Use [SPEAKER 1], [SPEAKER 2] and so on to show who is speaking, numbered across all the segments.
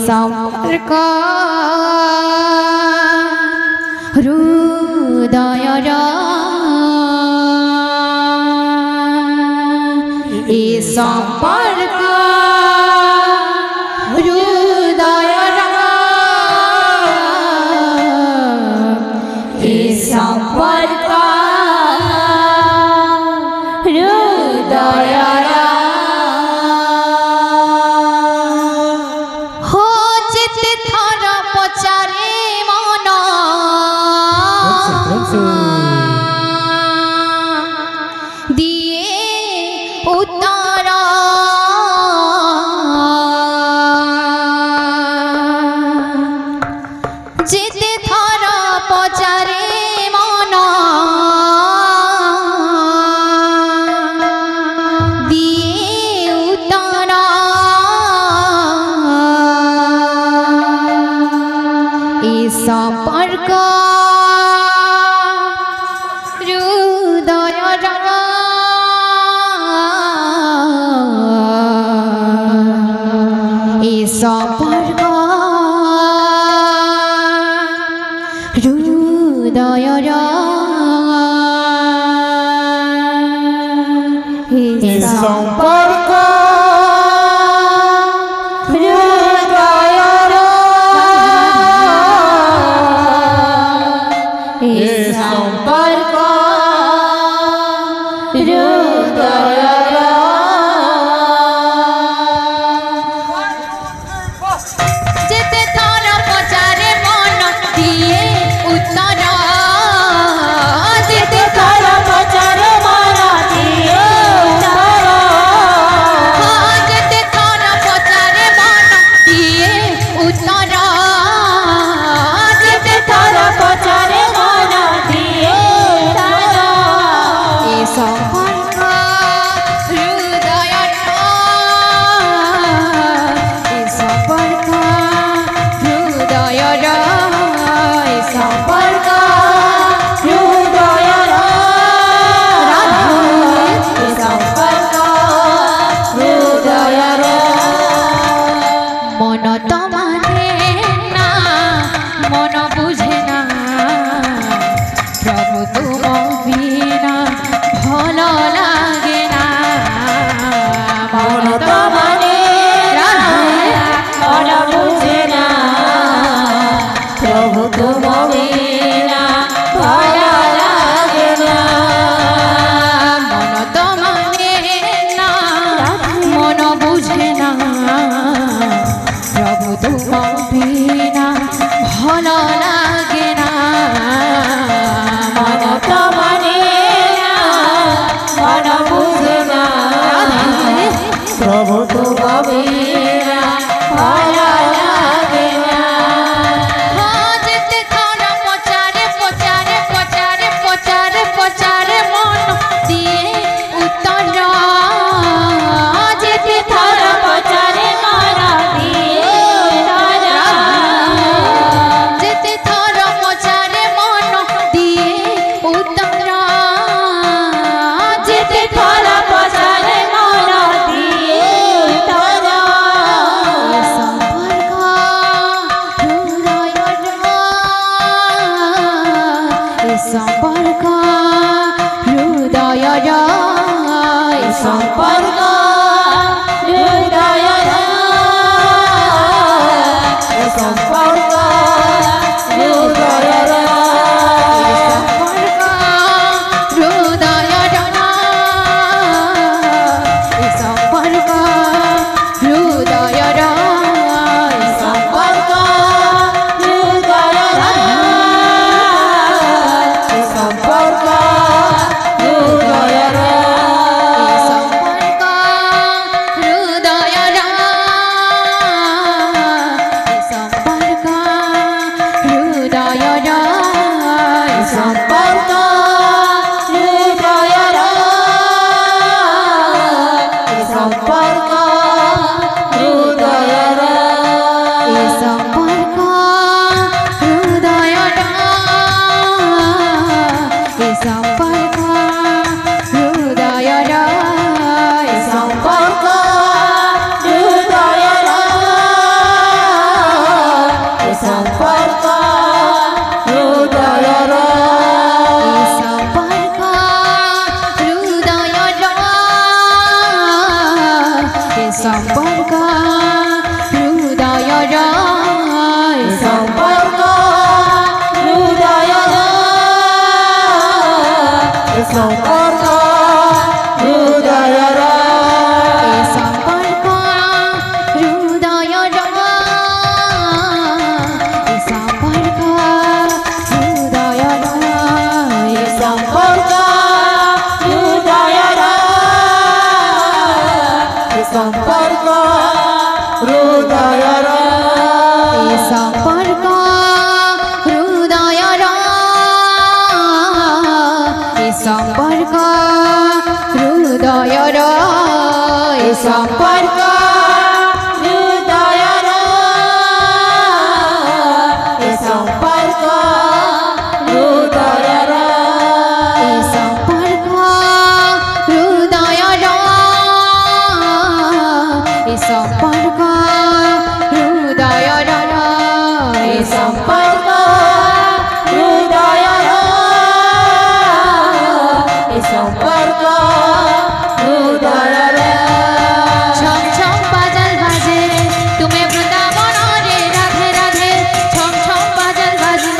[SPEAKER 1] সম্পর্ক হৃদয়র এই সম্পর্ক হৃদয়র এই সম্পর্ক হৃদয়র এই সম্পর্ক হৃদয়র হো যেতে থর পচারে মন দিয়ে উত্তর যেতে থর পচারে মন দিয়ে উত্তর এই সম্পর্ক হৃদয়র এই সম্পর্ক হৃদয়র এই সম্পর্ক হৃদয়র এই সম্পর্ক হৃদয়র যেতে থর পচারে মন দিয়ে উত্তর যেতে থর পচারে মন দিয়ে উত্তর যেতে থর পচারে মন দিয়ে উত্তর যেতে থর পচারে মন দিয়ে উত্তর এই সম্পর্ক হৃদয়র এই সম্পর্ক হৃদয়র এই সম্পর্ক হৃদয়র এই সম্পর্ক হৃদয়র মন তো মানে না মন বুঝে না প্রভু তুম বিনা ভালো লাগে না মন তো মানে না মন বুঝে না প্রভু তুম বিনা ভালো লাগে না মন তো মানে না মন বুঝে না প্রভু তুম বিনা ভালো লাগে না মন তো মানে না মন বুঝে না প্রভু তুম বিনা ভালো লাগে না যেতে থর পচারে পচারে পচারে পচারে পচারে মন দিয়ে উত্তর যেতে থর পচারে মন দিয়ে উত্তর যেতে থর পচারে মন দিয়ে উত্তর যেতে থর পচারে মন দিয়ে উত্তর সম্পর্ক হৃদয়র এই সম্পর্ক হৃদয়র এই সম্পর্ক হৃদয়র এই সম্পর্ক হৃদয়র এই সম্পর্ক হৃদয়র এই সম্পর্ক হৃদয়র এই সম্পর্ক হৃদয়র এই সম্পর্ক হৃদয়র এই সম্পর্ক সম্পর্ক হৃদয়র
[SPEAKER 2] সম্পর্ক হৃদয়র সম্পর্ক হৃদয়র
[SPEAKER 1] সম্পর্ক হৃদয়র সম্পর্ক হৃদয়র
[SPEAKER 2] সম্পর্ক হৃদয়র সম্পর্ক হৃদয়র
[SPEAKER 1] সম্পর্ক হৃদয়র সম্পর্ক হৃদয়র
[SPEAKER 2] সম্পর্ক হৃদয়র সম্পর্ক হৃদয়র
[SPEAKER 1] সম্পর্ক হৃদয়র সম্পর্ক হৃদয়র
[SPEAKER 2] সম্পর্ক হৃদয়র সম্পর্ক হৃদয়র
[SPEAKER 1] ছম ছম বাজল বাজে তুমি বৃন্দাবন রে রাধে রাধে ছম ছম বাজল বাজে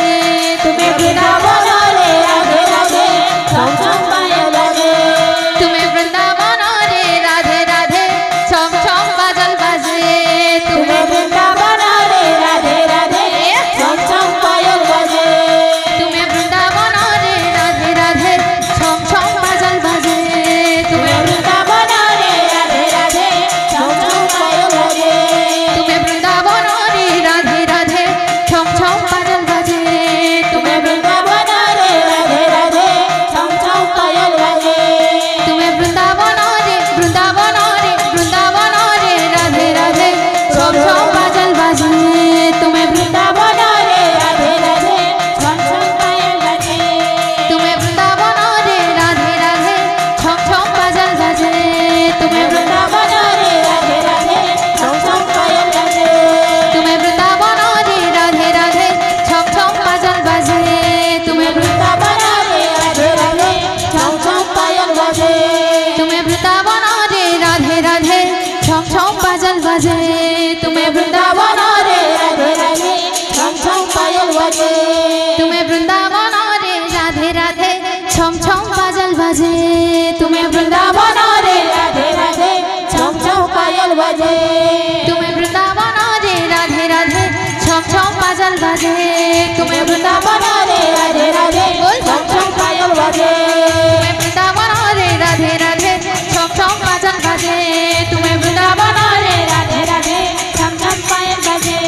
[SPEAKER 1] তুমি
[SPEAKER 2] বৃন্দাবন রে রাধে রাধে ছম ছম পায়ে লাগে
[SPEAKER 1] তুমি বৃন্দাবন রে রাধে রাধে ছম ছম বাজল বাজে
[SPEAKER 2] তুমি বৃন্দাবন রে রাধে রাধে ছম ছম পায়ে লাগে
[SPEAKER 1] তুমি বৃন্দাবন রে রাধে রাধে ছম ছম বাজল বাজে তুমি
[SPEAKER 2] বৃন্দাবন রে রাধে রাধে ছম ছম পায়ে লাগে
[SPEAKER 1] তুমি বৃন্দাবন রে রাধে রাধে ছম ছম বাজল বাজে তুমি
[SPEAKER 2] বৃন্দাবন রে রাধে রাধে ছম ছম পায়ে লাগে
[SPEAKER 1] তুমি বৃন্দাবন রে রাধে রাধে ছম ছম বাজল বাজে তুমি
[SPEAKER 2] বৃন্দাবন রে রাধে রাধে ছম ছম পায়ে লাগে
[SPEAKER 1] তুমি বৃন্দাবন রে রাধে রাধে ছম ছম বাজল বাজে তুমি
[SPEAKER 2] বৃন্দাবন রে রাধে রাধে ছম ছম পায়ে লাগে
[SPEAKER 1] তুমি বৃন্দাবন রে রাধে রাধে ছম ছম বাজল বাজে তুমি
[SPEAKER 2] বৃন্দাবন রে রাধে রাধে ছম ছম পায়ে লাগে
[SPEAKER 1] তুমি বৃন্দাবন রে রাধে রাধে ছম ছম বাজল বাজে তুমি
[SPEAKER 2] বৃন্দাবন রে রাধে রাধে ছম ছম পায়ে লাগে
[SPEAKER 1] তুমি বৃন্দাবন রে রাধে রাধে ছম ছম বাজল বাজে তুমি
[SPEAKER 2] বৃন্দাবন রে রাধে রাধে ছম ছম পায়ে লাগে
[SPEAKER 1] তুমি বৃন্দাবন রে রাধে রাধে ছম ছম বাজল বাজে তুমি
[SPEAKER 2] বৃন্দাবন রে রাধে রাধে ছম ছম পায়ে লাগে
[SPEAKER 1] তুমি বৃন্দাবন রে রাধে রাধে ছম ছম বাজল বাজে তুমি বৃন্দাবন রে
[SPEAKER 2] রাধে রাধে ছম ছম পায়ে লাগে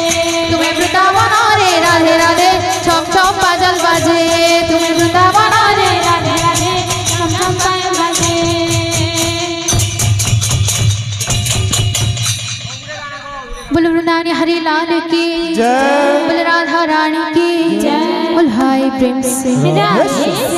[SPEAKER 1] তুমি বৃন্দাবন রে রাধে রাধে ছম ছম বাজল বাজে তুমি বৃন্দাবন রে
[SPEAKER 2] রাধে রাধে ছম ছম পায়ে লাগে
[SPEAKER 1] बोल वृंदावनी हरि लाल की
[SPEAKER 3] जय।
[SPEAKER 1] बोल राधा रानी की
[SPEAKER 2] जय।
[SPEAKER 1] बोल हाय प्रेम से
[SPEAKER 2] राधे